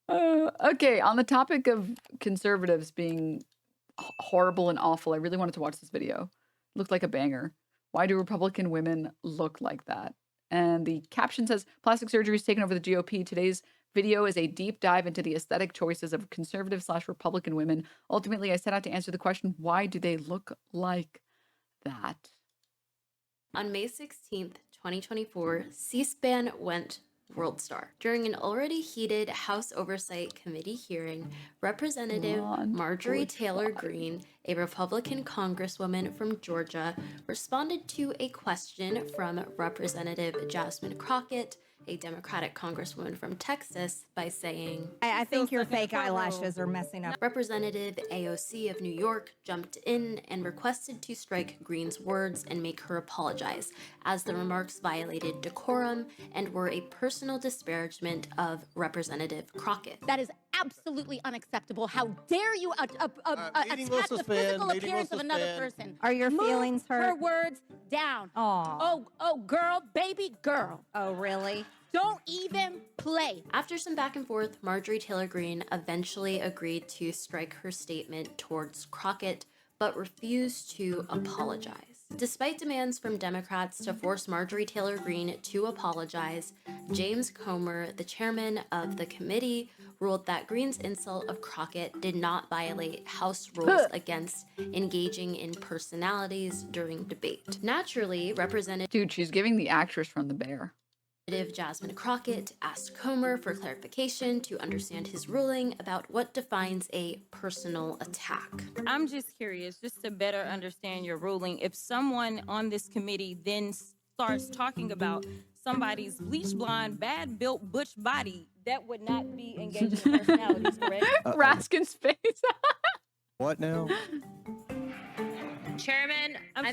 Okay, on the topic of conservatives being horrible and awful, I really wanted to watch this video. Looked like a banger. Why do Republican women look like that? And the caption says, plastic surgery is taken over the GOP. Today's video is a deep dive into the aesthetic choices of conservative / Republican women. Ultimately, I set out to answer the question, why do they look like that? On May 16th, 2024, C-SPAN went World Star. During an already heated House Oversight Committee hearing, Representative Marjorie Taylor Greene, a Republican congresswoman from Georgia, responded to a question from Representative Jasmine Crockett, a Democratic congresswoman from Texas, by saying, I think your fake eyelashes are messing up. Representative AOC of New York jumped in and requested to strike Greene's words and make her apologize, as the remarks violated decorum and were a personal disparagement of Representative Crockett. That is absolutely unacceptable. How dare you attack the physical appearance of another person? Are your feelings hurt? Her words down. Oh, girl, baby girl. Oh, really? Don't even play. After some back and forth, Marjorie Taylor Greene eventually agreed to strike her statement towards Crockett, but refused to apologize. Despite demands from Democrats to force Marjorie Taylor Greene to apologize, James Comer, the chairman of the committee, ruled that Greene's insult of Crockett did not violate House rules against engaging in personalities during debate. Naturally, Dude, she's giving the actress from The Bear. Jasmine Crockett asked Comer for clarification to understand his ruling about what defines a personal attack. I'm just curious, just to better understand your ruling, if someone on this committee then starts talking about somebody's bleach blonde, bad built butch body, that would not be engaging in personalities, correct? Raskin's face. What now? Chairman, I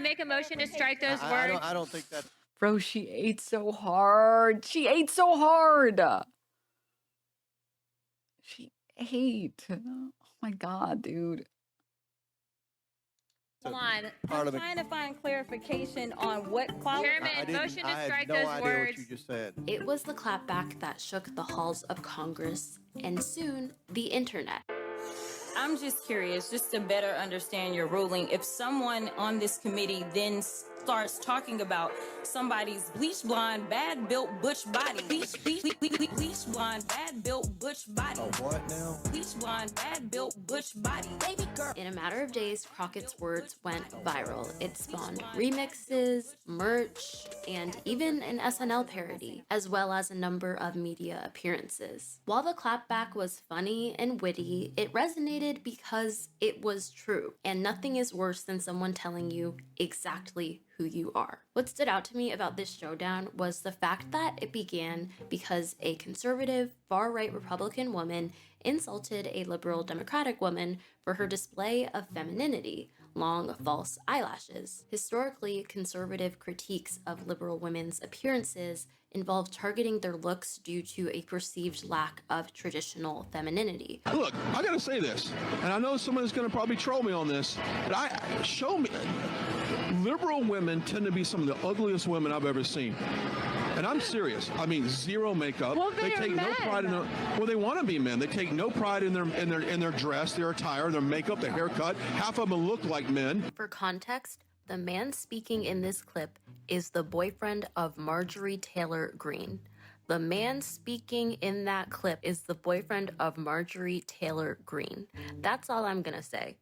make a motion to strike those words. I don't think that's... Bro, she ate so hard. She ate so hard. She ate. Oh my God, dude. Hold on. I'm trying to find clarification on what qualifies. Chairman, motion to strike no those idea words. what you just said. It was the clapback that shook the halls of Congress and soon the internet. I'm just curious, just to better understand your ruling, if someone on this committee then starts talking about somebody's bleach blonde, bad built butch body, bleach blonde, bad built butch body. Oh, what now? Bleach blonde, bad built butch body, baby girl. In a matter of days, Crockett's words went viral. It spawned remixes, merch, and even an SNL parody, as well as a number of media appearances. While the clapback was funny and witty, it resonated because it was true, and nothing is worse than someone telling you exactly who you are. What stood out to me about this showdown was the fact that it began because a conservative, far-right Republican woman insulted a liberal Democratic woman for her display of femininity, long false eyelashes. Historically, conservative critiques of liberal women's appearances involve targeting their looks due to a perceived lack of traditional femininity. Look, I gotta say this, and I know someone's gonna probably troll me on this, but show me. Liberal women tend to be some of the ugliest women I've ever seen. And I'm serious. I mean, zero makeup. Well, they take no pride in their. Well, they want to be men. They take no pride in their dress, their attire, their makeup, their haircut. Half of them look like men. For context, the man speaking in this clip is the boyfriend of Marjorie Taylor Greene. The man speaking in that clip is the boyfriend of Marjorie Taylor Greene. That's all I'm gonna say.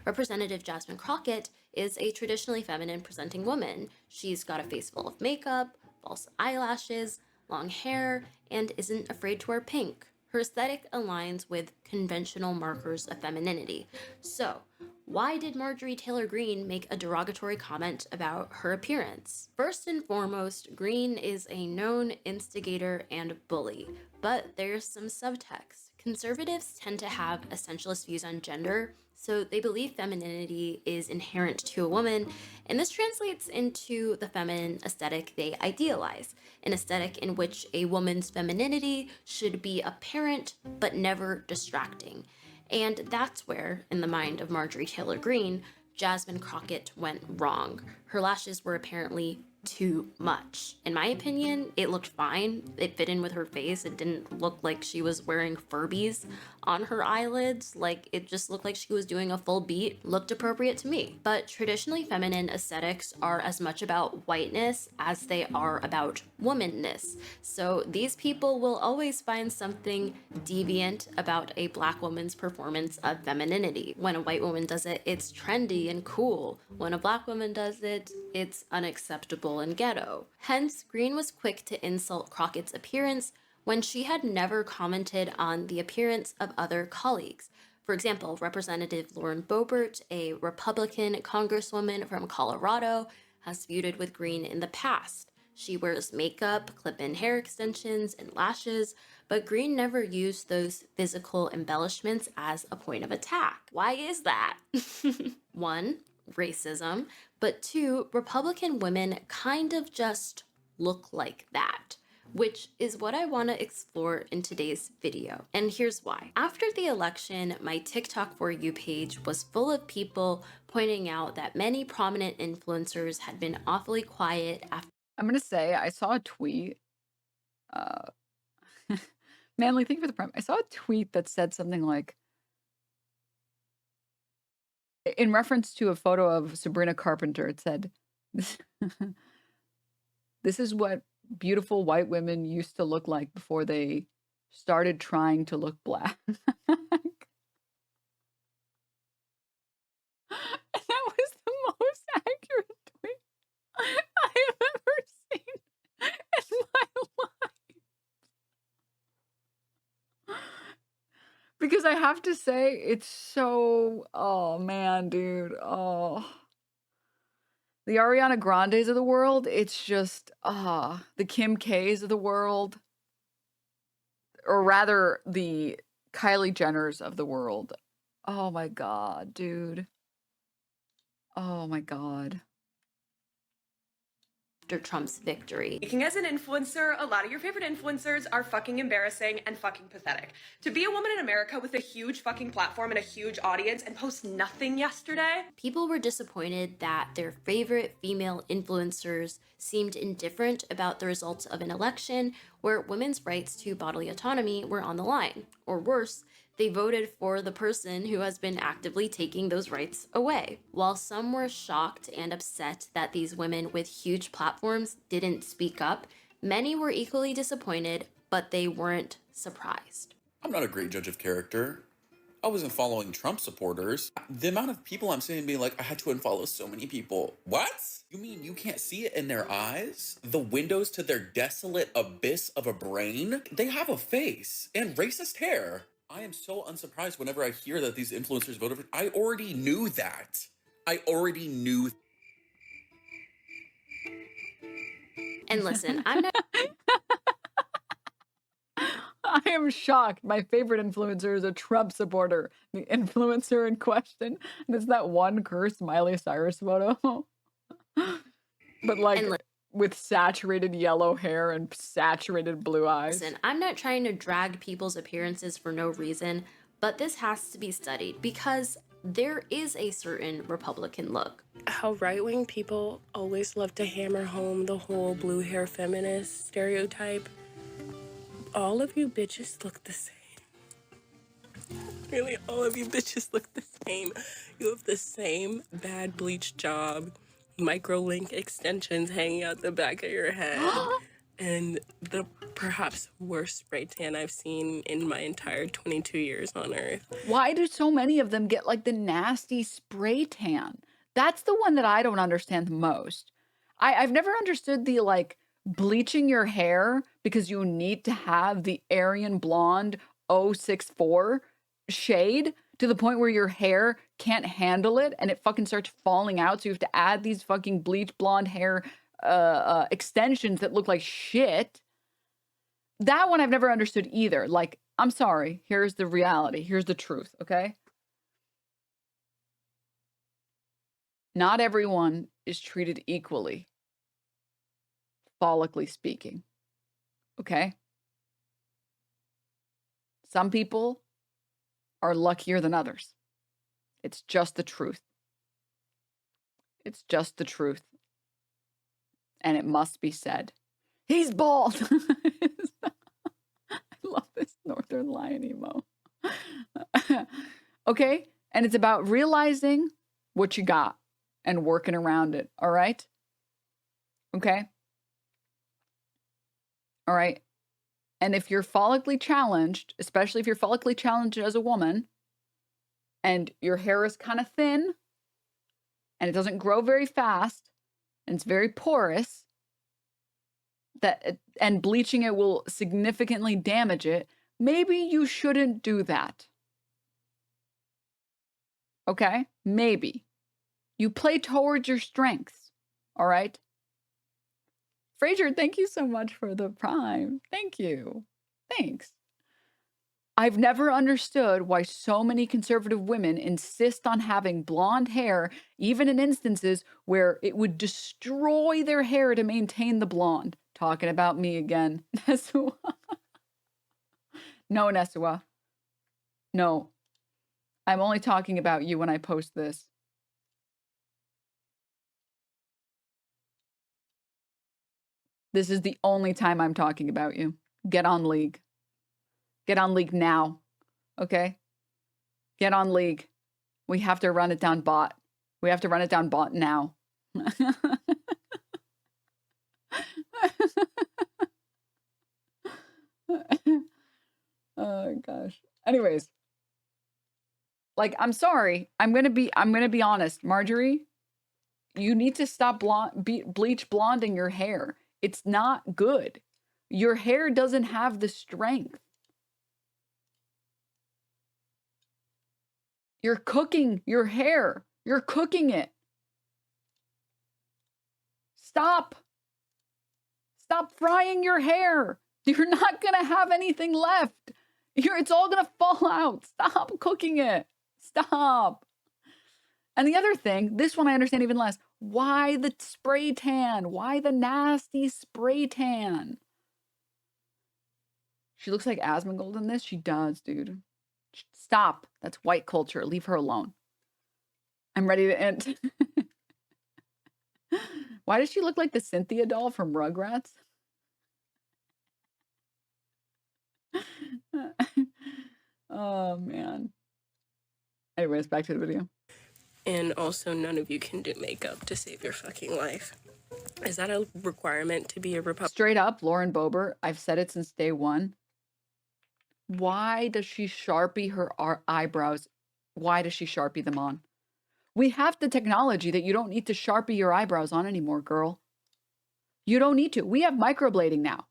Representative Jasmine Crockett is a traditionally feminine presenting woman. She's got a face full of makeup, false eyelashes, long hair, and isn't afraid to wear pink. Her aesthetic aligns with conventional markers of femininity. So, why did Marjorie Taylor Greene make a derogatory comment about her appearance? First and foremost, Greene is a known instigator and bully, but there's some subtext. Conservatives tend to have essentialist views on gender, so they believe femininity is inherent to a woman, and this translates into the feminine aesthetic they idealize, an aesthetic in which a woman's femininity should be apparent but never distracting. And that's where, in the mind of Marjorie Taylor Greene, Jasmine Crockett went wrong. Her lashes were apparently too much. In my opinion, it looked fine. It fit in with her face. It didn't look like she was wearing Furbies on her eyelids. Like, it just looked like she was doing a full beat. Looked appropriate to me. But traditionally feminine aesthetics are as much about whiteness as they are about womanness. So these people will always find something deviant about a black woman's performance of femininity. When a white woman does it, it's trendy and cool. When a black woman does it, it's unacceptable and ghetto. Hence, Green was quick to insult Crockett's appearance when she had never commented on the appearance of other colleagues. For example, Representative Lauren Boebert, a Republican congresswoman from Colorado, has feuded with Green in the past. She wears makeup, clip-in hair extensions, and lashes, but Green never used those physical embellishments as a point of attack. Why is that? 1, racism, but 2, Republican women kind of just look like that, which is what I want to explore in today's video. And here's why. After the election, my TikTok For You page was full of people pointing out that many prominent influencers had been awfully quiet after. I'm going to say I saw a tweet. Manly, thank you for the prime. I saw a tweet that said something like, in reference to a photo of Sabrina Carpenter, it said, this is what beautiful white women used to look like before they started trying to look black. And that was the most accurate tweet I have ever seen in my life. Because I have to say, it's so, oh man, dude, oh. The Ariana Grandes of the world, it's just, the Kim K's of the world, or rather the Kylie Jenners of the world. Oh my God, dude. Oh my God. After Trump's victory. Speaking as an influencer, a lot of your favorite influencers are fucking embarrassing and fucking pathetic. To be a woman in America with a huge fucking platform and a huge audience and post nothing yesterday. People were disappointed that their favorite female influencers seemed indifferent about the results of an election where women's rights to bodily autonomy were on the line. Or worse, they voted for the person who has been actively taking those rights away. While some were shocked and upset that these women with huge platforms didn't speak up, many were equally disappointed, but they weren't surprised. I'm not a great judge of character. I wasn't following Trump supporters. The amount of people I'm seeing being like, I had to unfollow so many people. What? You mean you can't see it in their eyes? The windows to their desolate abyss of a brain? They have a face and racist hair. I am so unsurprised whenever I hear that these influencers voted for. I already knew that. I already knew. And listen, I'm not. I am shocked. My favorite influencer is a Trump supporter. The influencer in question. And it's that one cursed Miley Cyrus photo. But like with saturated yellow hair and saturated blue eyes. Listen, I'm not trying to drag people's appearances for no reason, but this has to be studied because there is a certain Republican look. How right-wing people always love to hammer home the whole blue hair feminist stereotype. All of you bitches look the same. Really, all of you bitches look the same. You have the same bad bleach job, micro-link extensions hanging out the back of your head, and the perhaps worst spray tan I've seen in my entire 22 years on Earth. Why do so many of them get like the nasty spray tan? That's the one that I don't understand the most. I've never understood the like bleaching your hair because you need to have the Aryan Blonde 064 shade to the point where your hair can't handle it and it fucking starts falling out. So you have to add these fucking bleach blonde hair extensions that look like shit. That one I've never understood either. Like, I'm sorry. Here's the reality. Here's the truth, okay? Not everyone is treated equally, follically speaking, okay? Some people are luckier than others. It's just the truth. It's just the truth. and it must be said. He's bald. I love this Northern Lion emo. Okay? And it's about realizing what you got and working around it. All right? Okay? All right? And if you're follically challenged, especially if you're follically challenged as a woman, and your hair is kind of thin, and it doesn't grow very fast, and it's very porous, and bleaching it will significantly damage it, maybe you shouldn't do that. Okay? Maybe. You play towards your strengths. All right? Fraser, thank you so much for the Prime. Thank you. Thanks. I've never understood why so many conservative women insist on having blonde hair, even in instances where it would destroy their hair to maintain the blonde. Talking about me again. Nesua. No, Nesua. No. I'm only talking about you when I post this. This is the only time I'm talking about you. Get on League. Get on League now. Okay? Get on League. We have to run it down bot. We have to run it down bot now. Oh gosh. Anyways. Like, I'm sorry. I'm gonna be honest. Marjorie, you need to stop bleach blonding your hair. It's not good. Your hair doesn't have the strength. You're cooking your hair. You're cooking it. Stop. Stop frying your hair. You're not going to have anything left. It's all going to fall out. Stop cooking it. Stop. And the other thing, this one I understand even less. Why the spray tan? Why the nasty spray tan? She looks like Asmongold in this. She does, dude. Stop. That's white culture. Leave her alone. I'm ready to end. Why does she look like the Cynthia doll from Rugrats? Oh, man. Anyways, back to the video. And also, none of you can do makeup to save your fucking life. Is that a requirement to be a Republican? Straight up, Lauren Boebert, I've said it since day one. Why does she Sharpie her eyebrows? Why does she Sharpie them on? We have the technology that you don't need to Sharpie your eyebrows on anymore, girl. You don't need to. We have microblading now.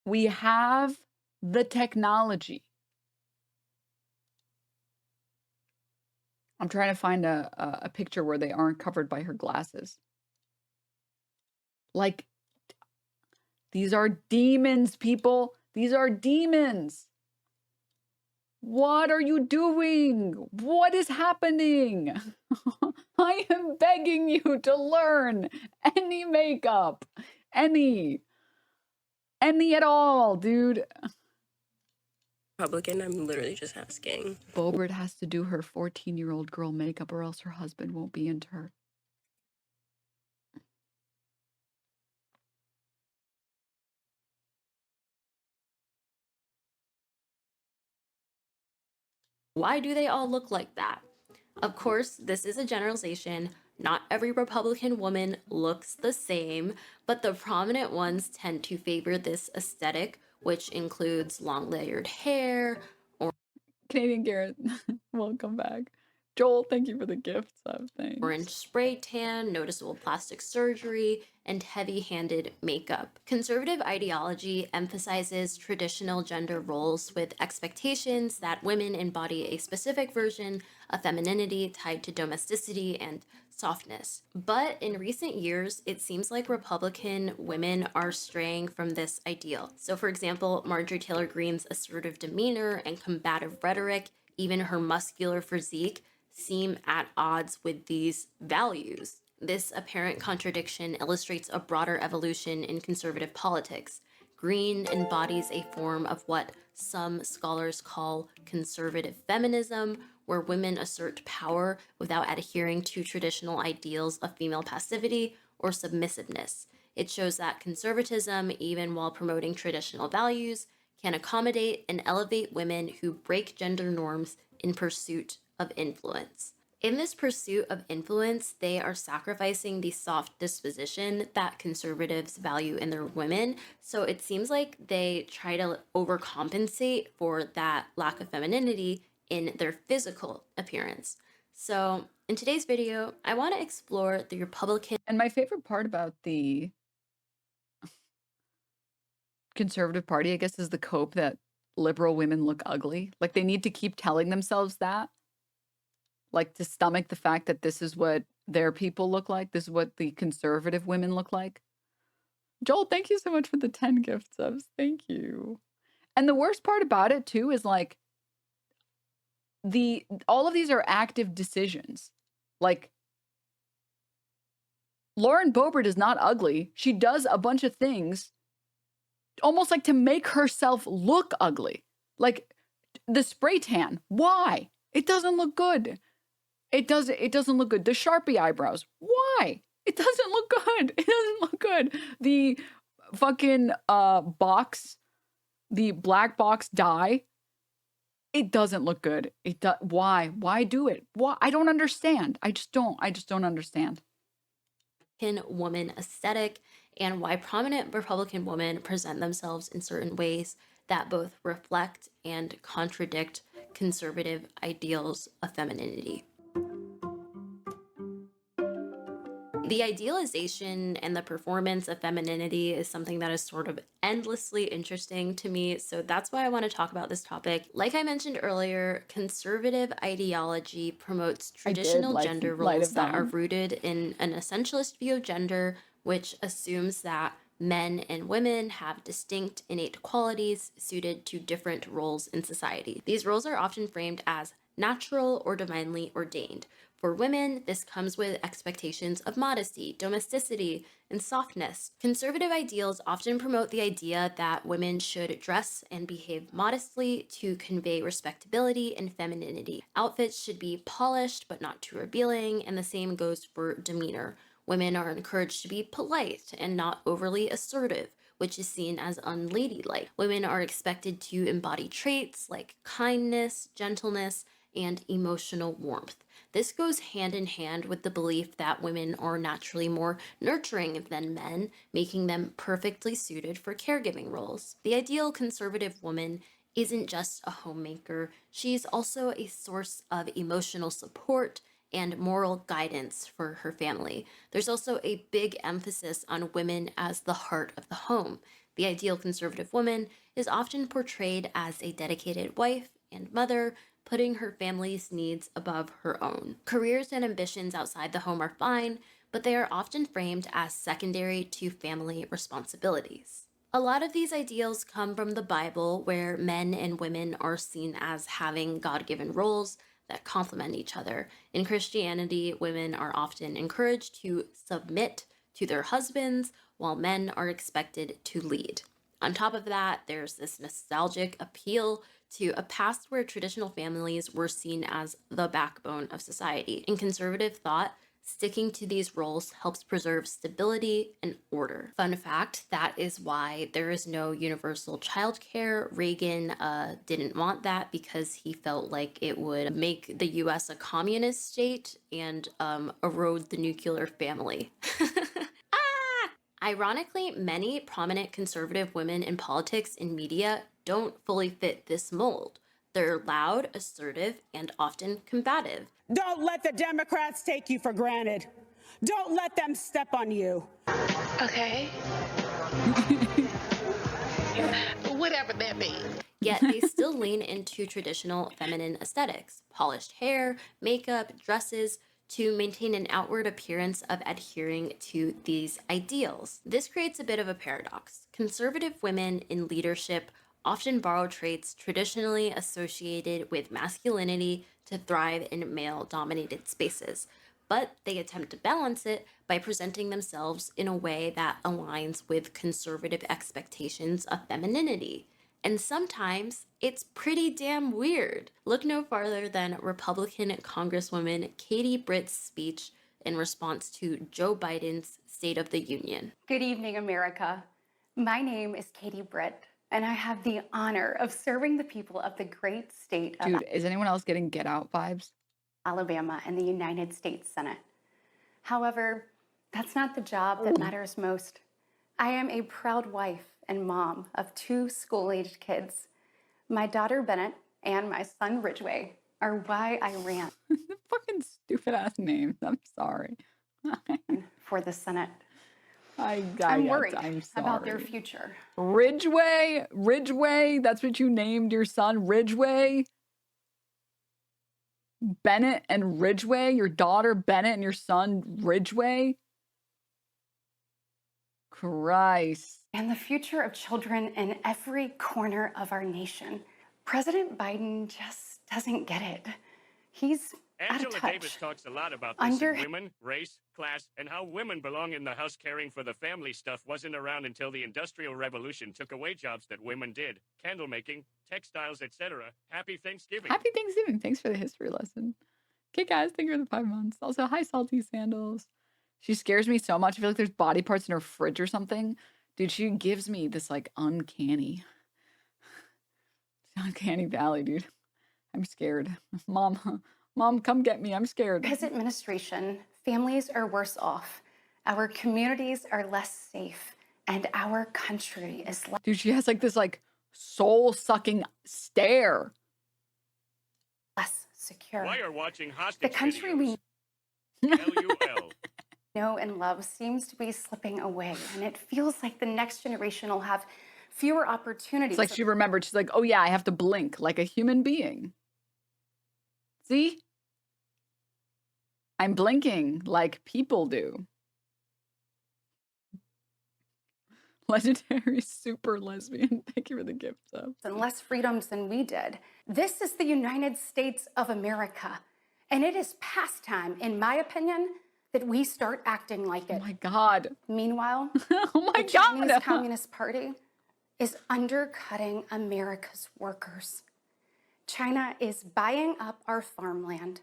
We have the technology. I'm trying to find a picture where they aren't covered by her glasses. Like, these are demons, people. These are demons. What are you doing? What is happening? I am begging you to learn any makeup. Any at all, dude. Republican, I'm literally just asking. Boebert has to do her 14-year-old girl makeup or else her husband won't be into her. Why do they all look like that? Of course, this is a generalization. Not every Republican woman looks the same, but the prominent ones tend to favor this aesthetic, which includes long layered hair, Canadian Garrett, welcome back. Joel, thank you for the gifts. Thanks. Orange spray tan, noticeable plastic surgery, and heavy-handed makeup. Conservative ideology emphasizes traditional gender roles with expectations that women embody a specific version of femininity tied to domesticity and softness. But in recent years, it seems like Republican women are straying from this ideal. So for example, Marjorie Taylor Greene's assertive demeanor and combative rhetoric, even her muscular physique, seem at odds with these values. This apparent contradiction illustrates a broader evolution in conservative politics. Green embodies a form of what some scholars call conservative feminism, where women assert power without adhering to traditional ideals of female passivity or submissiveness. It shows that conservatism, even while promoting traditional values, can accommodate and elevate women who break gender norms in pursuit of influence. In this pursuit of influence, they are sacrificing the soft disposition that conservatives value in their women. So it seems like they try to overcompensate for that lack of femininity in their physical appearance. So in today's video, I want to explore the Republican. And my favorite part about the Conservative Party, I guess, is the cope that liberal women look ugly. Like, they need to keep telling themselves that. Like, to stomach the fact that this is what their people look like. This is what the conservative women look like. Joel, thank you so much for the 10 gift subs. Thank you. And the worst part about it, too, is like, all of these are active decisions. Like, Lauren Boebert is not ugly. She does a bunch of things almost like to make herself look ugly. Like the spray tan. Why? It doesn't look good. It doesn't look good. The Sharpie eyebrows. Why? It doesn't look good. It doesn't look good. The fucking box, the black box dye. It doesn't look good. Why? Why do it? Why? I don't understand. I just don't understand. Woman aesthetic and why prominent Republican women present themselves in certain ways that both reflect and contradict conservative ideals of femininity. The idealization and the performance of femininity is something that is sort of endlessly interesting to me, so that's why I want to talk about this topic. Like I mentioned earlier, conservative ideology promotes traditional gender roles that are rooted in an essentialist view of gender, which assumes that men and women have distinct innate qualities suited to different roles in society. These roles are often framed as natural or divinely ordained. For women, this comes with expectations of modesty, domesticity, and softness. Conservative ideals often promote the idea that women should dress and behave modestly to convey respectability and femininity. Outfits should be polished but not too revealing, and the same goes for demeanor. Women are encouraged to be polite and not overly assertive, which is seen as unladylike. Women are expected to embody traits like kindness, gentleness, and emotional warmth. This goes hand in hand with the belief that women are naturally more nurturing than men, making them perfectly suited for caregiving roles. The ideal conservative woman isn't just a homemaker, she's also a source of emotional support and moral guidance for her family. There's also a big emphasis on women as the heart of the home. The ideal conservative woman is often portrayed as a dedicated wife and mother, putting her family's needs above her own. Careers and ambitions outside the home are fine, but they are often framed as secondary to family responsibilities. A lot of these ideals come from the Bible, where men and women are seen as having God-given roles that complement each other. In Christianity, women are often encouraged to submit to their husbands, while men are expected to lead. On top of that, there's this nostalgic appeal to a past where traditional families were seen as the backbone of society. In conservative thought, sticking to these roles helps preserve stability and order. Fun fact, that is why there is no universal childcare. Reagan didn't want that because he felt like it would make the US a communist state and erode the nuclear family. Ironically, many prominent conservative women in politics and media don't fully fit this mold. They're loud, assertive, and often combative. Don't let the Democrats take you for granted. Don't let them step on you. Okay. Whatever that means. Yet they still lean into traditional feminine aesthetics, polished hair, makeup, dresses, to maintain an outward appearance of adhering to these ideals. This creates a bit of a paradox. Conservative women in leadership often borrow traits traditionally associated with masculinity to thrive in male-dominated spaces. but they attempt to balance it by presenting themselves in a way that aligns with conservative expectations of femininity. And sometimes it's pretty damn weird. Look no farther than Republican Congresswoman Katie Britt's speech in response to Joe Biden's State of the Union. Good evening, America. My name is Katie Britt, and I have the honor of serving the people of the great state of Dude, is anyone else getting Get Out vibes? Alabama in the United States Senate. However, that's not the job that matters most. I am a proud wife and mom of 2 school-aged kids. My daughter Bennett and my son Ridgway are why I ran. Fucking stupid ass names. I'm sorry. For the Senate. I'm worried I'm about their sorry. future. Ridgway? Ridgway? That's what you named your son? Ridgway? Bennett and Ridgway? Your daughter Bennett and your son Ridgway? Christ. And the future of children in every corner of our nation. President Biden just doesn't get it. He's out of Angela touch. Davis talks a lot about this in women, race, class, and how women belong in the house. Caring for the family stuff wasn't around until the Industrial Revolution took away jobs that women did. Candle making, textiles, etc. Happy Thanksgiving. Happy Thanksgiving. Thanks for the history lesson. Okay, guys, thank you for the 5 months. Also, hi, Salty Sandals. She scares me so much. I feel like there's body parts in her fridge or something. Dude, she gives me this, like, uncanny valley, dude. I'm scared. Mom, come get me. I'm scared. His administration, families are worse off. Our communities are less safe. And our country is less. Dude, she has, like, this, like, soul-sucking stare. Less secure. Why are watching hostage The country we LUL. know and love seems to be slipping away. And it feels like the next generation will have fewer opportunities. It's like she remembered. She's like, oh, yeah, I have to blink like a human being. See? I'm blinking like people do. Legendary super lesbian. Thank you for the gift sub. And less freedoms than we did. This is the United States of America. And it is past time, in my opinion, that we start acting like it. Oh my God. Meanwhile, oh my the God. Chinese Communist Party is undercutting America's workers. China is buying up our farmland,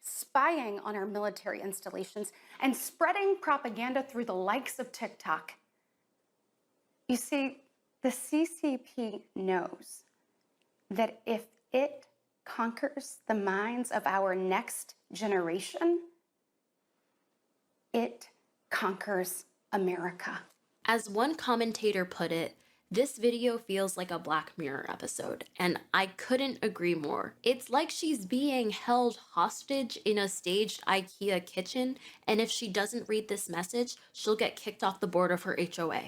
spying on our military installations, and spreading propaganda through the likes of TikTok. You see, the CCP knows that if it conquers the minds of our next generation, it conquers America. As one commentator put it, this video feels like a Black Mirror episode, and I couldn't agree more. It's like she's being held hostage in a staged IKEA kitchen, and if she doesn't read this message, she'll get kicked off the board of her HOA.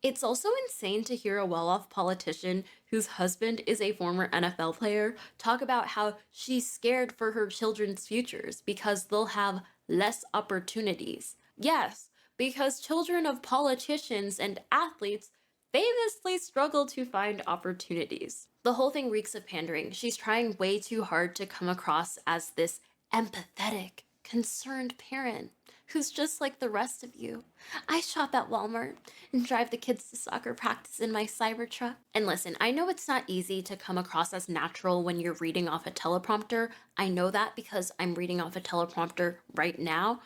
It's also insane to hear a well-off politician whose husband is a former NFL player talk about how she's scared for her children's futures because they'll have less opportunities. Yes, because children of politicians and athletes famously struggle to find opportunities. The whole thing reeks of pandering. She's trying way too hard to come across as this empathetic, concerned parent who's just like the rest of you. I shop at Walmart and drive the kids to soccer practice in my Cybertruck. And listen, I know it's not easy to come across as natural when you're reading off a teleprompter. I know that because I'm reading off a teleprompter right now.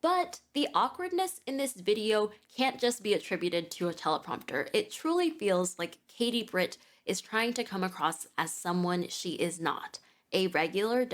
But the awkwardness in this video can't just be attributed to a teleprompter. It truly feels like Katie Britt is trying to come across as someone she is not. A regular,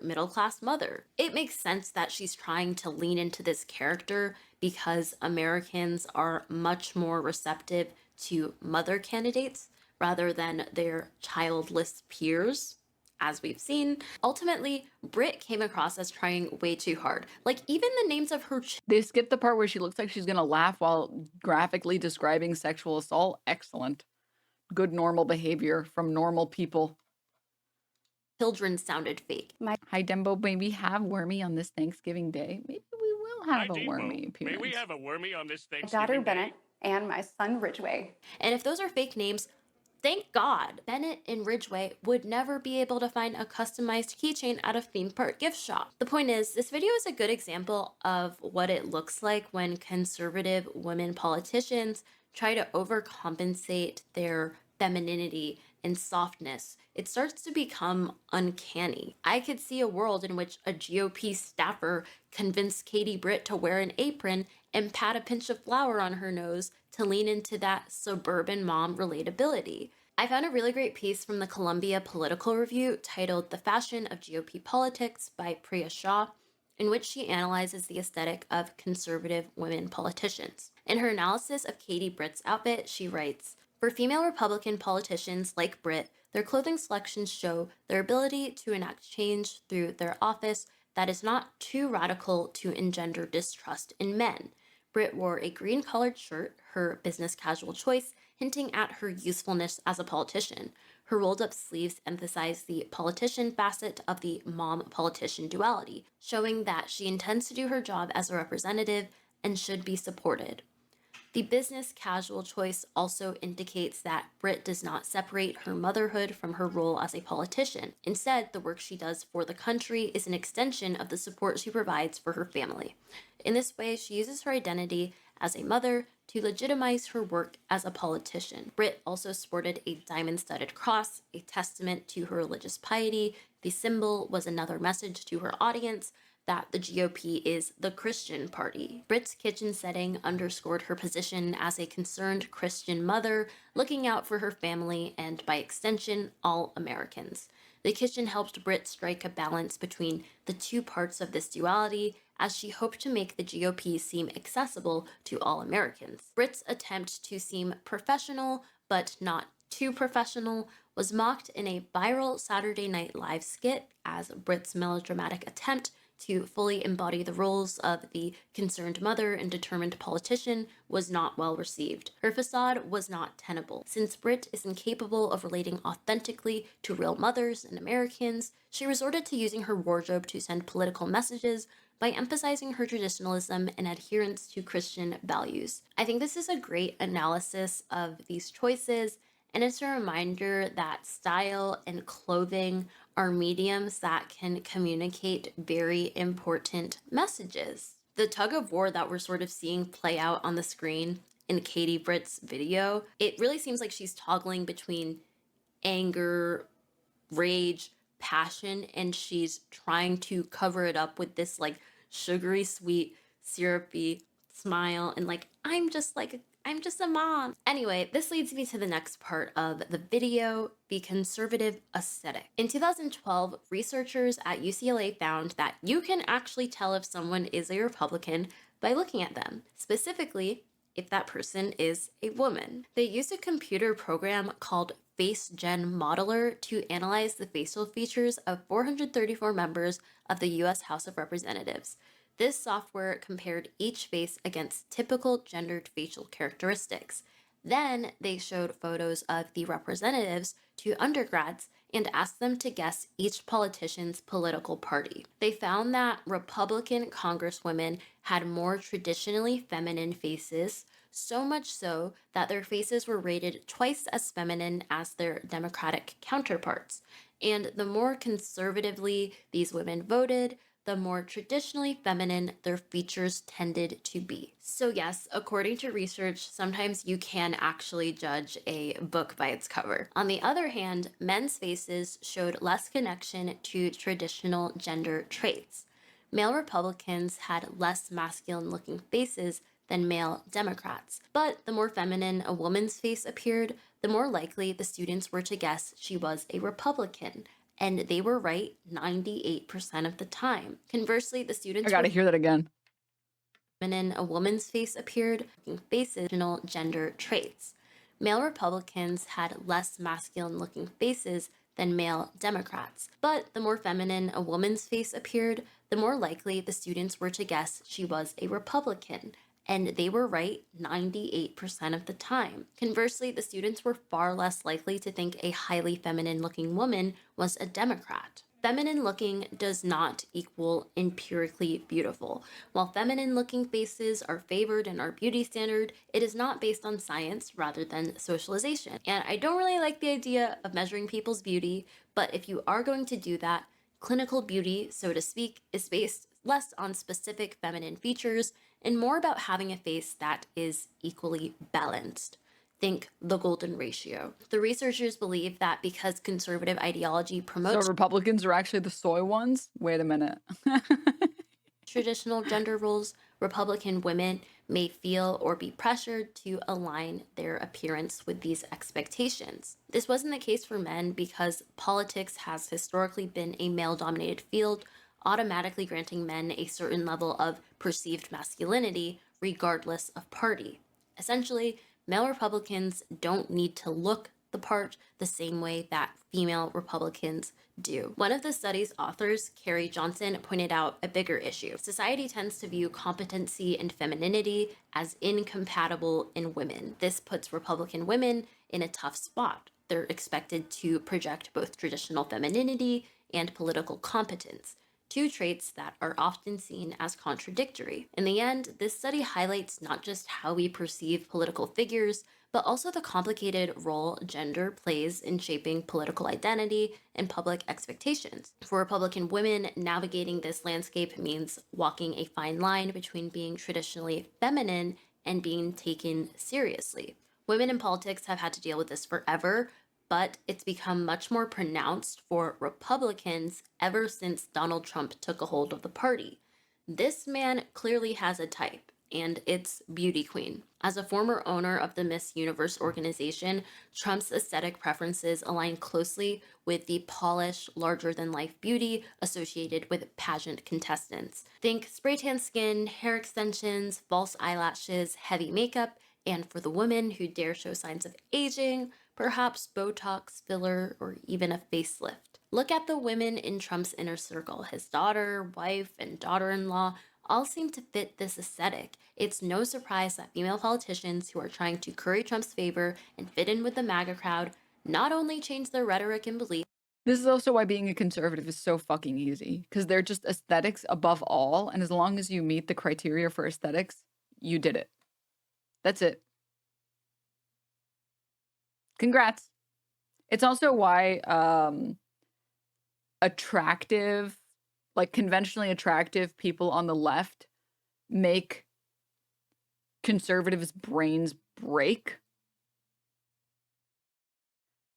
middle-class mother. It makes sense that she's trying to lean into this character because Americans are much more receptive to mother candidates rather than their childless peers. As we've seen, ultimately, Britt came across as trying way too hard. Like, even the names of her They skipped the part where she looks like she's gonna laugh while graphically describing sexual assault. Excellent. Good normal behavior from normal people. children sounded fake. Hi, Dembo. May we have Wormy on this Thanksgiving Day? Maybe we will have Hi, a Demo. Wormy appearance. May we have a Wormy on this My Thanksgiving daughter Day? Bennett and my son Ridgway. And if those are fake names, Thank God, Bennett and Ridgway would never be able to find a customized keychain at a theme park gift shop. The point is, this video is a good example of what it looks like when conservative women politicians try to overcompensate their femininity and softness. It starts to become uncanny. I could see a world in which a GOP staffer convinced Katie Britt to wear an apron and pat a pinch of flour on her nose to lean into that suburban mom relatability. I found a really great piece from the Columbia Political Review titled The Fashion of GOP Politics by Priya Shah, in which she analyzes the aesthetic of conservative women politicians. In her analysis of Katie Britt's outfit, she writes, "For female Republican politicians like Britt, their clothing selections show their ability to enact change through their office that is not too radical to engender distrust in men. Britt wore a green-colored shirt, her business casual choice, hinting at her usefulness as a politician. Her rolled-up sleeves emphasize the politician facet of the mom-politician duality, showing that she intends to do her job as a representative and should be supported. The business casual choice also indicates that Britt does not separate her motherhood from her role as a politician. Instead, the work she does for the country is an extension of the support she provides for her family. In this way, she uses her identity as a mother to legitimize her work as a politician. Britt also sported a diamond-studded cross, a testament to her religious piety. The symbol was another message to her audience that the GOP is the Christian party. Britt's kitchen setting underscored her position as a concerned Christian mother, looking out for her family and, by extension, all Americans. The kitchen helped Britt strike a balance between the two parts of this duality, as she hoped to make the GOP seem accessible to all Americans. Britt's attempt to seem professional, but not too professional, was mocked in a viral Saturday Night Live skit as Britt's melodramatic attempt to fully embody the roles of the concerned mother and determined politician was not well received. Her facade was not tenable. Since Britt is incapable of relating authentically to real mothers and Americans, she resorted to using her wardrobe to send political messages by emphasizing her traditionalism and adherence to Christian values. I think this is a great analysis of these choices, and it's a reminder that style and clothing are mediums that can communicate very important messages. The tug of war that we're sort of seeing play out on the screen in Katie Britt's video, it really seems like she's toggling between anger, rage, passion, and she's trying to cover it up with this like sugary sweet, syrupy smile and like, I'm just a mom. Anyway, this leads me to the next part of the video, the conservative aesthetic. In 2012, researchers at UCLA found that you can actually tell if someone is a Republican by looking at them, specifically if that person is a woman. They used a computer program called FaceGen Modeler to analyze the facial features of 434 members of the US House of Representatives. This software compared each face against typical gendered facial characteristics. Then they showed photos of the representatives to undergrads and asked them to guess each politician's political party. They found that Republican congresswomen had more traditionally feminine faces, so much so that their faces were rated twice as feminine as their Democratic counterparts. And the more conservatively these women voted, the more traditionally feminine their features tended to be. So yes, according to research, sometimes you can actually judge a book by its cover. On the other hand, men's faces showed less connection to traditional gender traits. Male Republicans had less masculine-looking faces than male Democrats. But the more feminine a woman's face appeared, the more likely the students were to guess she was a Republican. And they were right 98% of the time. Conversely, the students I gotta hear that again. Feminine a woman's face appeared, faces traditional gender traits. Male Republicans had less masculine-looking faces than male Democrats. But the more feminine a woman's face appeared, the more likely the students were to guess she was a Republican. And they were right 98% of the time. Conversely, the students were far less likely to think a highly feminine-looking woman was a Democrat. Feminine looking does not equal empirically beautiful. While feminine looking faces are favored in our beauty standard, it is not based on science rather than socialization. And I don't really like the idea of measuring people's beauty, but if you are going to do that, clinical beauty, so to speak, is based less on specific feminine features and more about having a face that is equally balanced. Think the golden ratio. The researchers believe that because conservative ideology promotes So Republicans are actually the soy ones? Wait a minute. traditional gender roles, Republican women may feel or be pressured to align their appearance with these expectations. This wasn't the case for men because politics has historically been a male-dominated field, automatically granting men a certain level of perceived masculinity regardless of party. Essentially, male Republicans don't need to look the part the same way that female Republicans do. One of the study's authors, Carrie Johnson, pointed out a bigger issue. Society tends to view competency and femininity as incompatible in women. This puts Republican women in a tough spot. They're expected to project both traditional femininity and political competence, two traits that are often seen as contradictory. In the end, this study highlights not just how we perceive political figures, but also the complicated role gender plays in shaping political identity and public expectations. For Republican women, navigating this landscape means walking a fine line between being traditionally feminine and being taken seriously. Women in politics have had to deal with this forever, but it's become much more pronounced for Republicans ever since Donald Trump took a hold of the party. This man clearly has a type, and it's beauty queen. As a former owner of the Miss Universe organization, Trump's aesthetic preferences align closely with the polished, larger-than-life beauty associated with pageant contestants. Think spray tan skin, hair extensions, false eyelashes, heavy makeup, and for the women who dare show signs of aging, perhaps Botox, filler, or even a facelift. Look at the women in Trump's inner circle. His daughter, wife, and daughter-in-law all seem to fit this aesthetic. It's no surprise that female politicians who are trying to curry Trump's favor and fit in with the MAGA crowd not only change their rhetoric and beliefs. This is also why being a conservative is so fucking easy, because they're just aesthetics above all, and as long as you meet the criteria for aesthetics, you did it. That's it. Congrats. It's also why attractive, like conventionally attractive people on the left make conservatives' brains break.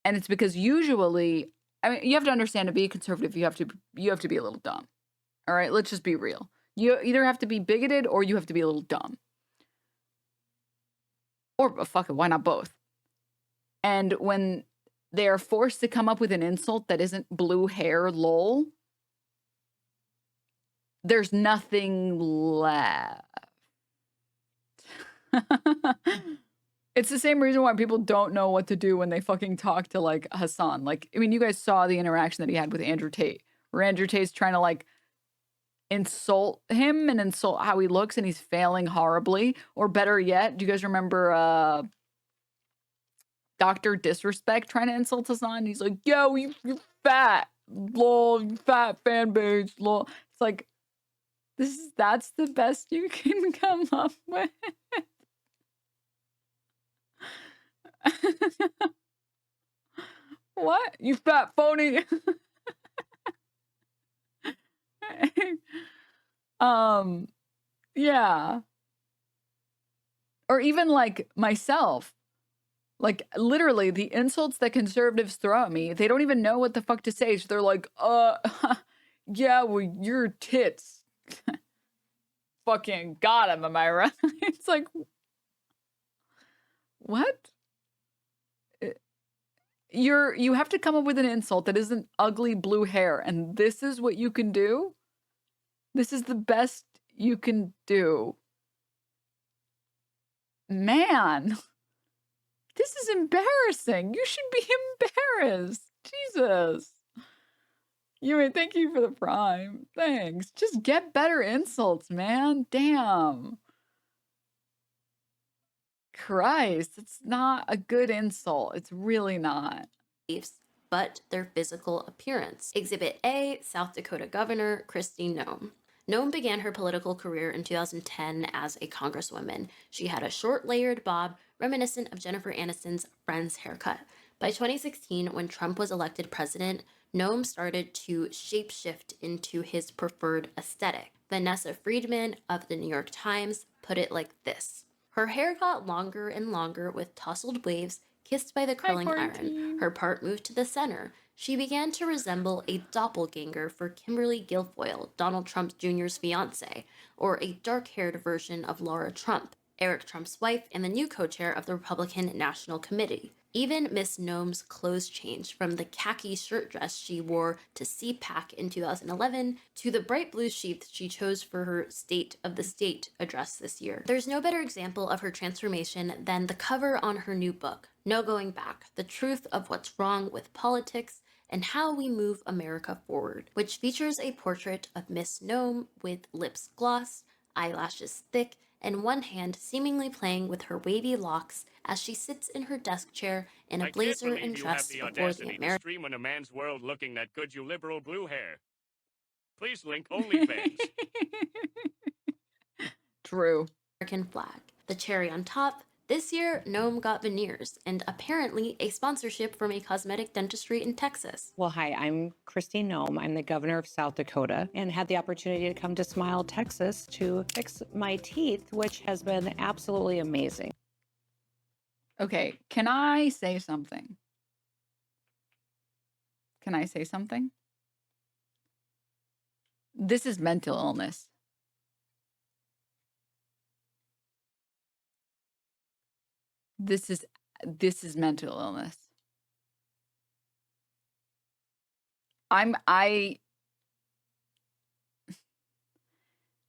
And it's because usually, I mean, you have to understand, to be a conservative, you have to be a little dumb. All right, let's just be real. You either have to be bigoted or you have to be a little dumb. Or fuck it, why not both? And when they are forced to come up with an insult that isn't blue hair, lol, there's nothing left. It's the same reason why people don't know what to do when they fucking talk to, like, Hassan. Like, I mean, you guys saw the interaction that he had with Andrew Tate, where Andrew Tate's trying to, like, insult him and insult how he looks, and he's failing horribly. Or better yet, do you guys remember Dr. Disrespect trying to insult Hassan? He's like, yo, you fat, lol, you fat fan base, lol. It's like, that's the best you can come up with. What? You fat phony. Yeah. Or even like myself. Like literally the insults that conservatives throw at me, they don't even know what the fuck to say. So they're like, yeah, well, your tits. Fucking got him, am I right? It's like, what? You have to come up with an insult that isn't ugly blue hair, and this is what you can do? This is the best you can do. Man, this is embarrassing. You should be embarrassed. Jesus. Thank you for the prime. Thanks. Just get better insults, man. Damn. Christ, it's not a good insult. It's really not. but their physical appearance. Exhibit A, South Dakota Governor Kristi Noem. Noem began her political career in 2010 as a congresswoman. She had a short layered bob reminiscent of Jennifer Aniston's Friends haircut. By 2016, when Trump was elected president, Noem started to shapeshift into his preferred aesthetic. Vanessa Friedman of the New York Times put it like this. Her hair got longer and longer with tousled waves kissed by the curling iron. Her part moved to the center. She began to resemble a doppelganger for Kimberly Guilfoyle, Donald Trump Jr.'s fiancée, or a dark-haired version of Laura Trump, Eric Trump's wife and the new co-chair of the Republican National Committee. Even Miss Noem's clothes changed from the khaki shirt dress she wore to CPAC in 2011 to the bright blue sheath she chose for her State of the State address this year. There's no better example of her transformation than the cover on her new book, No Going Back, The Truth of What's Wrong with Politics and How We Move America Forward, which features a portrait of Miss Noem with lips gloss, eyelashes thick, and one hand seemingly playing with her wavy locks as she sits in her desk chair in a blazer and dress before the American. Stream on a man's world looking that good, you liberal blue hair. Please link OnlyFans. True. American flag. The cherry on top, this year Noem got veneers and apparently a sponsorship from a cosmetic dentistry in Texas. Well, hi, I'm Kristi Noem. I'm the governor of South Dakota and had the opportunity to come to Smile, Texas to fix my teeth, which has been absolutely amazing. Okay, can I say something? Can I say something? This is mental illness. This is mental illness.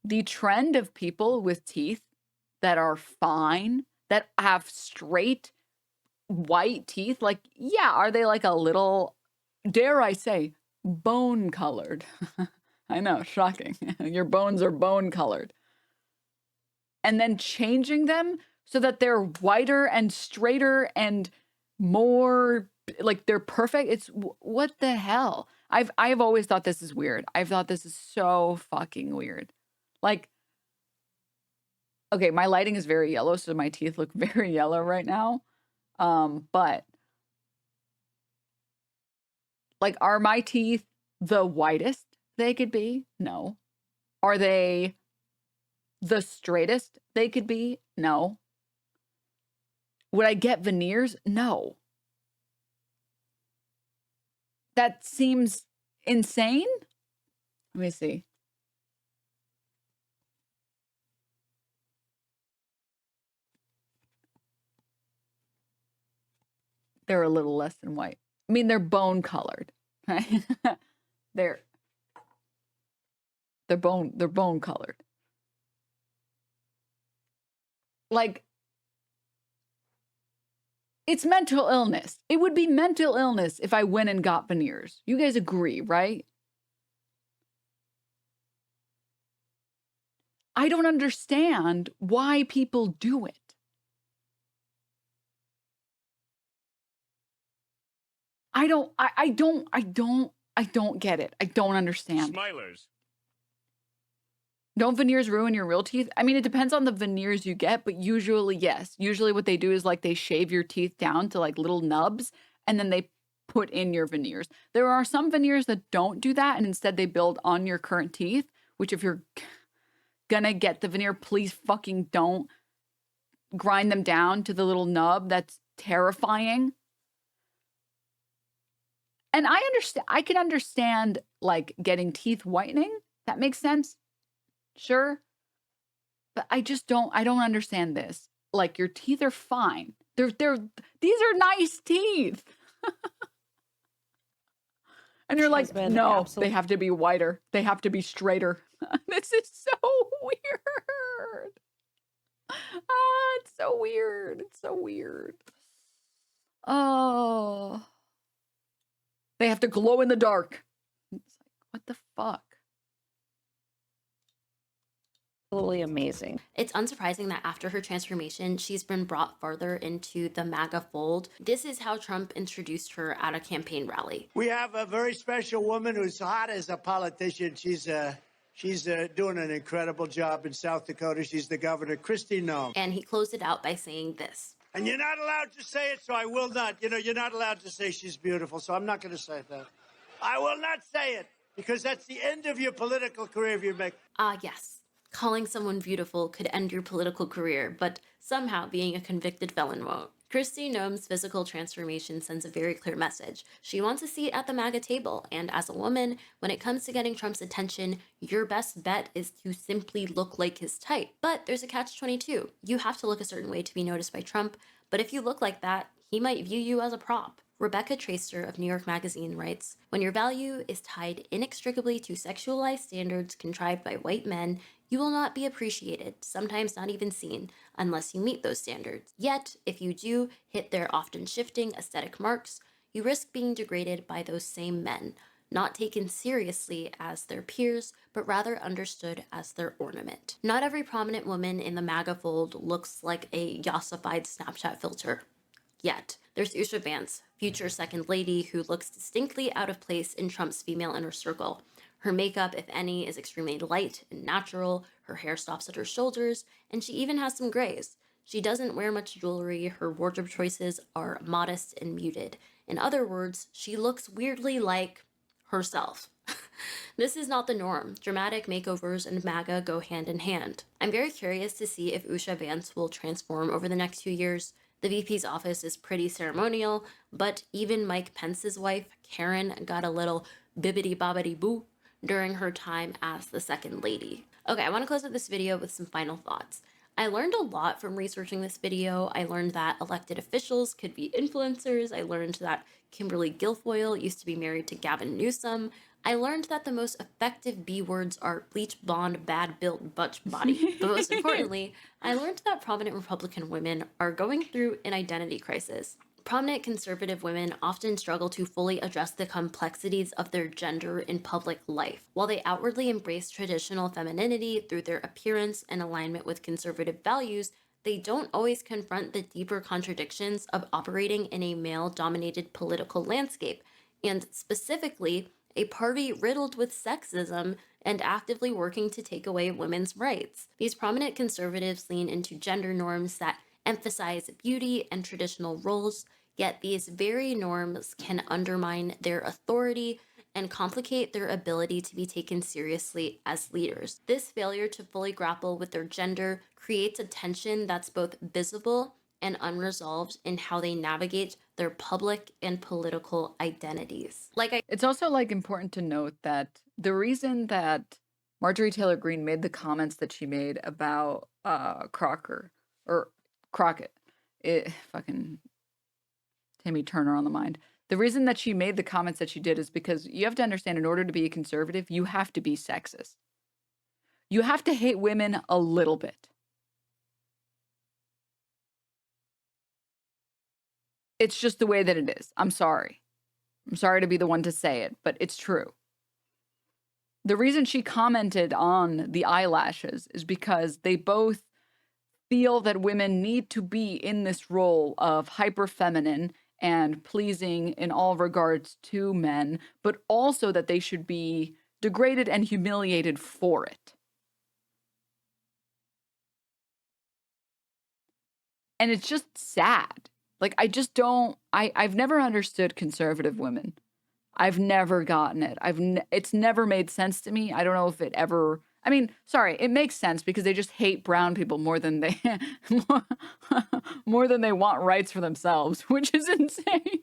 The trend of people with teeth that are fine, that have straight white teeth, like, yeah, are they like a little, dare I say, bone colored? I know, shocking. Your bones are bone colored. And then changing them so that they're whiter and straighter and more like they're perfect. It's what the hell? I've always thought this is weird. I've thought this is so fucking weird. Like, okay, my lighting is very yellow, so my teeth look very yellow right now. But like, are my teeth the whitest they could be? No. Are they the straightest they could be? No. Would I get veneers? No. That seems insane. Let me see. They're a little less than white. I mean, they're bone colored, right? they're bone colored. Like, it's mental illness. It would be mental illness if I went and got veneers. You guys agree, right? I don't understand why people do it. I don't get it. I don't understand. Smilers. Don't veneers ruin your real teeth? I mean, it depends on the veneers you get, but usually, yes. Usually what they do is like they shave your teeth down to like little nubs and then they put in your veneers. There are some veneers that don't do that and instead they build on your current teeth, which if you're gonna get the veneer, please fucking don't grind them down to the little nub. That's terrifying. And I can understand like getting teeth whitening. That makes sense. Sure. But I don't understand this. Like, your teeth are fine. These are nice teeth. And you're like, no, they have to be whiter. They have to be straighter. This is so weird. It's so weird. It's so weird. Oh. They have to glow in the dark. It's like, what the fuck? absolutely amazing. It's unsurprising that after her transformation, she's been brought farther into the MAGA fold. This is how Trump introduced her at a campaign rally. We have a very special woman who's hot as a politician. She's doing an incredible job in South Dakota. She's the governor, Kristi Noem. And he closed it out by saying this. And you're not allowed to say it, so I will not. You know, you're not allowed to say she's beautiful, so I'm not going to say that. I will not say it, because that's the end of your political career if you make... Yes. Calling someone beautiful could end your political career, but somehow being a convicted felon won't. Kristi Noem's physical transformation sends a very clear message. She wants a seat at the MAGA table, and as a woman, when it comes to getting Trump's attention, your best bet is to simply look like his type. But there's a catch-22. You have to look a certain way to be noticed by Trump, but if you look like that, he might view you as a prop. Rebecca Traister of New York Magazine writes, "When your value is tied inextricably to sexualized standards contrived by white men, you will not be appreciated, sometimes not even seen, unless you meet those standards. Yet, if you do hit their often shifting aesthetic marks, you risk being degraded by those same men, not taken seriously as their peers, but rather understood as their ornament." Not every prominent woman in the MAGA fold looks like a yassified Snapchat filter. Yet, there's Usha Vance, future second lady, who looks distinctly out of place in Trump's female inner circle. Her makeup, if any, is extremely light and natural, her hair stops at her shoulders, and she even has some grays. She doesn't wear much jewelry, her wardrobe choices are modest and muted. In other words, she looks weirdly like herself. This is not the norm. Dramatic makeovers and MAGA go hand in hand. I'm very curious to see if Usha Vance will transform over the next 2 years. The VP's office is pretty ceremonial, but even Mike Pence's wife, Karen, got a little bibbidi-bobbidi-boo during her time as the second lady. Okay, I want to close out this video with some final thoughts. I learned a lot from researching this video. I learned that elected officials could be influencers. I learned that Kimberly Guilfoyle used to be married to Gavin Newsom. I learned that the most effective B words are bleach blonde, bad built, butch body. But most importantly, I learned that prominent Republican women are going through an identity crisis. Prominent conservative women often struggle to fully address the complexities of their gender in public life. While they outwardly embrace traditional femininity through their appearance and alignment with conservative values, they don't always confront the deeper contradictions of operating in a male-dominated political landscape, and specifically, a party riddled with sexism and actively working to take away women's rights. These prominent conservatives lean into gender norms that emphasize beauty and traditional roles, yet these very norms can undermine their authority and complicate their ability to be taken seriously as leaders. This failure to fully grapple with their gender creates a tension that's both visible and unresolved in how they navigate their public and political identities. It's also important to note that the reason that Marjorie Taylor Greene made the comments that she made about Crockett, fucking Timmy Turner on the mind. The reason that she made the comments that she did is because you have to understand, in order to be a conservative, you have to be sexist. You have to hate women a little bit. It's just the way that it is. I'm sorry. I'm sorry to be the one to say it, but it's true. The reason she commented on the eyelashes is because they both feel that women need to be in this role of hyper feminine and pleasing in all regards to men, but also that they should be degraded and humiliated for it. And it's just sad. I've never understood conservative women. I've never gotten it. It's never made sense to me. I don't know if it ever, it makes sense because they just hate brown people more than they more than they want rights for themselves, which is insane.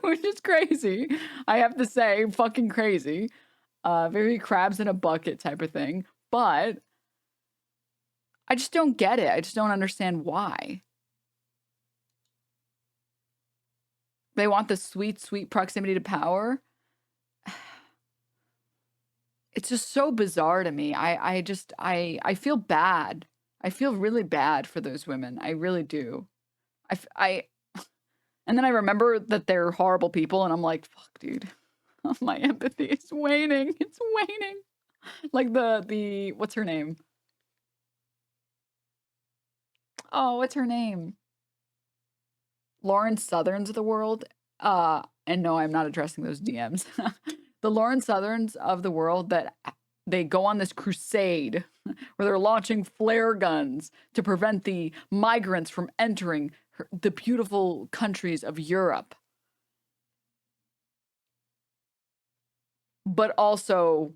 Which is crazy. I have to say, fucking crazy. Very crabs in a bucket type of thing. But I just don't get it. I just don't understand why. They want the sweet, sweet proximity to power. It's just so bizarre to me. I feel bad. I feel really bad for those women. I really do. And then I remember that they're horrible people, and I'm like, fuck, dude. My empathy is waning. It's waning. Like the what's her name? Oh, what's her name? Lauren Southerns of the world. And no, I'm not addressing those DMs. The Lauren Southerns of the world that they go on this crusade where they're launching flare guns to prevent the migrants from entering the beautiful countries of Europe. But also,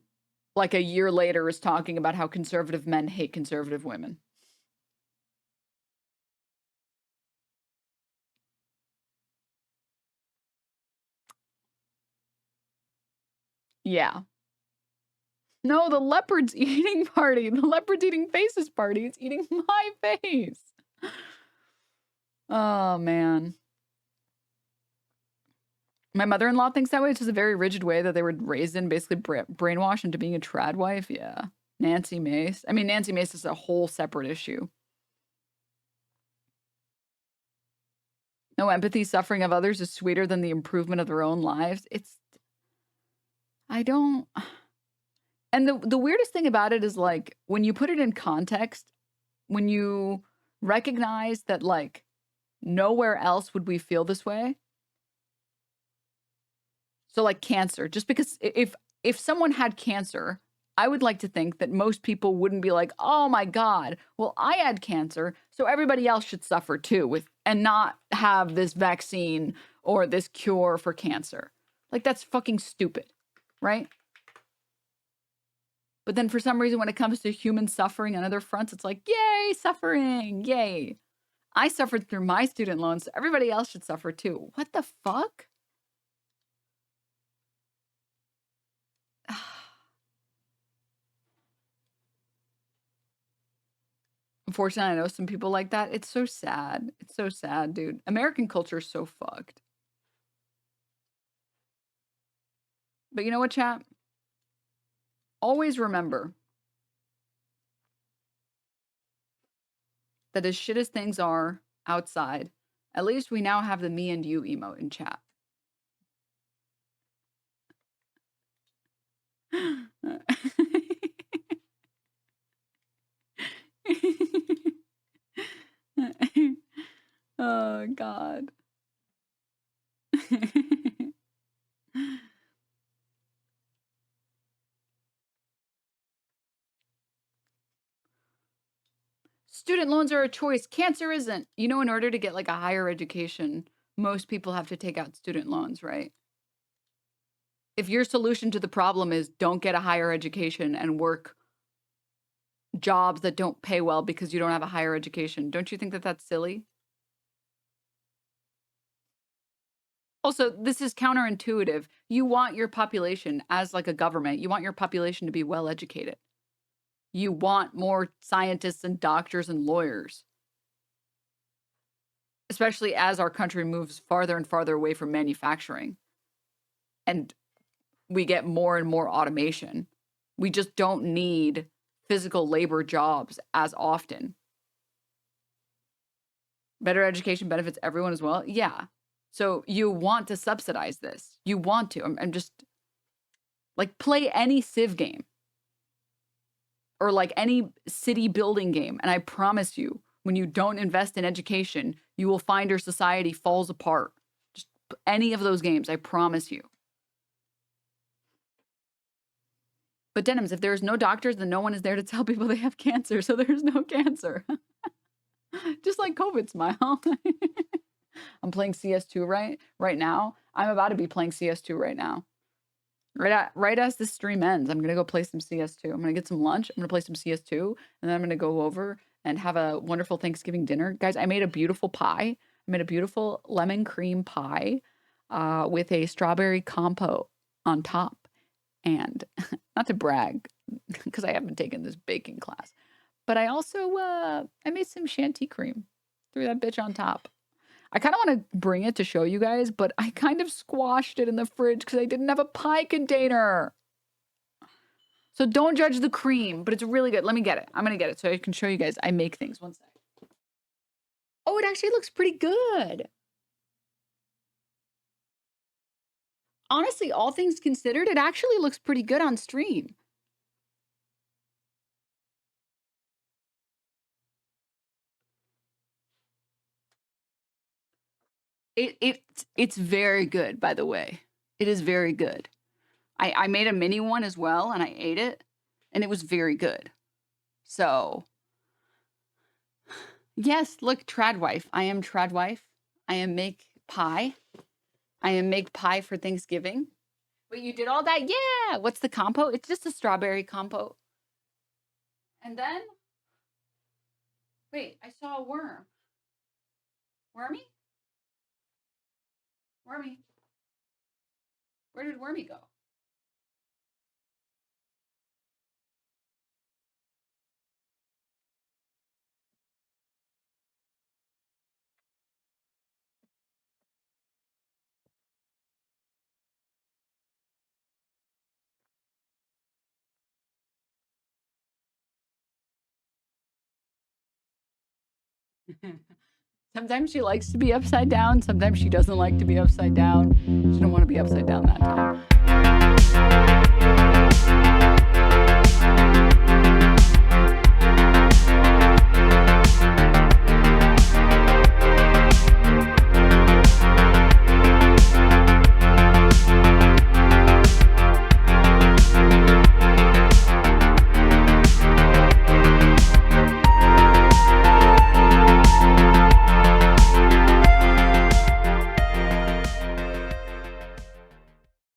like a year later, is talking about how conservative men hate conservative women. Yeah. No, the leopard's eating party. The leopard's eating faces party. It's eating my face. Oh, man. My mother-in-law thinks that way. It's just a very rigid way that they were raised in, basically brainwashed into being a trad wife. Yeah. Nancy Mace. I mean, Nancy Mace is a whole separate issue. No empathy, suffering of others is sweeter than the improvement of their own lives. I don't... And the weirdest thing about it is, like, when you put it in context, when you recognize that, like, nowhere else would we feel this way. So, like, cancer, just because if someone had cancer, I would like to think that most people wouldn't be like, oh my God, well, I had cancer, so everybody else should suffer too, and not have this vaccine or this cure for cancer. Like, that's fucking stupid, right? But then for some reason, when it comes to human suffering on other fronts, it's like, yay, suffering, yay. I suffered through my student loans, so everybody else should suffer too. What the fuck? Unfortunately, I know some people like that. It's so sad. It's so sad, dude. American culture is so fucked. But you know what, chat? Always remember that as shit as things are outside, at least we now have the me and you emote in chat. Oh, God. Student loans are a choice. Cancer isn't. You know, in order to get like a higher education, most people have to take out student loans, right? If your solution to the problem is don't get a higher education and work jobs that don't pay well because you don't have a higher education, don't you think that that's silly? Also, this is counterintuitive. You want your population, as like a government, you want your population to be well educated. You want more scientists and doctors and lawyers. Especially as our country moves farther and farther away from manufacturing. And we get more and more automation. We just don't need physical labor jobs as often. Better education benefits everyone as well? Yeah. So you want to subsidize this. You want to. I'm just... Like, play any Civ game. Or like any city building game. And I promise you, when you don't invest in education, you will find your society falls apart. Just any of those games, I promise you. But Denims, if there's no doctors, then no one is there to tell people they have cancer. So there's no cancer. Just like COVID, smile. I'm playing CS2 right now. I'm about to be playing CS2 right now. Right as this stream ends, I'm going to go play some CS2. I'm going to get some lunch. I'm going to play some CS2. And then I'm going to go over and have a wonderful Thanksgiving dinner. Guys, I made a beautiful pie. I made a beautiful lemon cream pie with a strawberry compote on top. And not to brag, because I haven't taken this baking class, but I also, I made some shanty cream. Threw that bitch on top. I kind of want to bring it to show you guys, but I kind of squashed it in the fridge because I didn't have a pie container. So don't judge the cream, but it's really good. Let me get it. I'm going to get it so I can show you guys. I make things. One sec. Oh, it actually looks pretty good. Honestly, all things considered, it actually looks pretty good on stream. It's very good, by the way. It is very good. I made a mini one as well, and I ate it, and it was very good. So, yes, look, tradwife. I am tradwife. I am make pie. I am make pie for Thanksgiving. Wait, you did all that? Yeah. What's the compote? It's just a strawberry compote. And then, wait, I saw a worm. Wormy? Wormy. Where did Wormy go? Sometimes she likes to be upside down. Sometimes she doesn't like to be upside down. She don't want to be upside down that time.